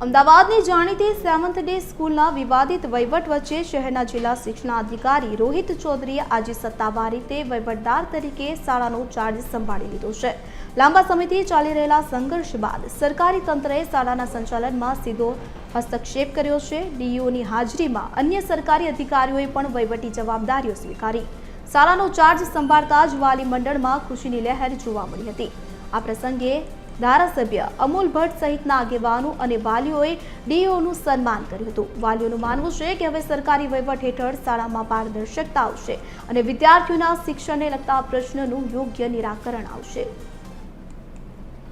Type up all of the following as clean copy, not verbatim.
અમદાવાદની જાણીતી seventh day સ્કૂલના વિવાદિત વહીવટ વચ્ચે શહેરના જિલ્લા શિક્ષણાધિકારી રોહિત ચૌધરીએ આજે સત્તાવાર રીતે વહીવટદાર તરીકે શાળાનો ચાર્જ સંભાળી લીધો છે। લાંબા સમયથી ચાલી રહેલા સંઘર્ષ બાદ સરકારી તંત્રએ શાળાના સંચાલનમાં સીધો હસ્તક્ષેપ કર્યો છે। ડીઈઓની હાજરીમાં અન્ય સરકારી અધિકારીઓએ પણ વહીવટી જવાબદારીઓ સ્વીકારી। શાળાનો ચાર્જ સંભાળતા જ વાલી મંડળમાં ખુશીની લહેર જોવા મળી હતી। આ પ્રસંગે ધારાસભ્ય અમૂલ ભટ્ટ સહિતના આગેવાનો અને વાલીઓએ ડીઈઓનું સન્માન કર્યું હતું। વાલીઓનું માનવું છે કે હવે સરકારી વહીવટ હેઠળ શાળામાં પારદર્શકતા આવશે અને વિદ્યાર્થીઓના શિક્ષણને લગતા પ્રશ્નોનું યોગ્ય નિરાકરણ આવશે।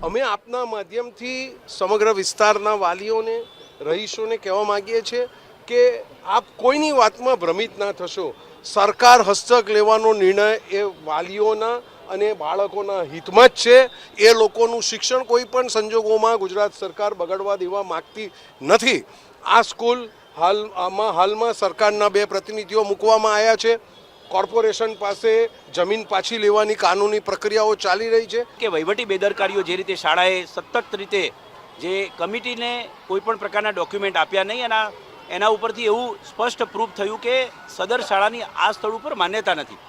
અમે આપના માધ્યમથી સમગ્ર વિસ્તારના વાલીઓને રહીશોને કહેવા માંગીએ છીએ કે આપ કોઈની વાતમાં ભ્રમિત ના થશો। સરકાર હસ્તક લેવાનો નિર્ણય એ વાલીઓના અને બાળકોના હિતમાં જ છે। એ લોકોનું શિક્ષણ કોઈ પણ સંજોગોમાં ગુજરાત સરકાર બગાડવા દેવા માગતી નથી। આ સ્કૂલ હાલમાં સરકારના 2 પ્રતિનિધિઓ મૂકવામાં આવ્યા છે। કોર્પોરેશન પાસે જમીન પાછી લેવાની કાનૂની પ્રક્રિયાઓ ચાલી રહી છે કે વહીવટી બેદરકારીઓ જે રીતે શાળાએ સતત રીતે જે કમિટીને કોઈ પણ પ્રકારના ડોક્યુમેન્ટ આપ્યા નહીં એના ઉપરથી એવું સ્પષ્ટ પ્રૂફ થયું કે સદર શાળાની આ સ્થળ ઉપર માન્યતા નથી।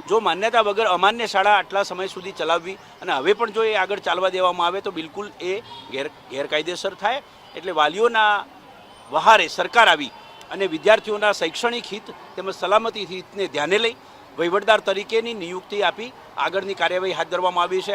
જો માન્યતા વગર અમાન્ય શાળા આટલા સમય સુધી ચલાવવી અને હવે પણ જો એ આગળ ચાલવા દેવામાં આવે તો બિલકુલ એ ગેરકાયદેસર થાય। એટલે વાલીઓના વહારે સરકાર આવી અને વિદ્યાર્થીઓના શૈક્ષણિક હિત તેમજ સલામતી હિતને ધ્યાને લઈ વહીવટદાર તરીકેની નિયુક્તિ આપી આગળની કાર્યવાહી હાથ ધરવામાં આવી છે।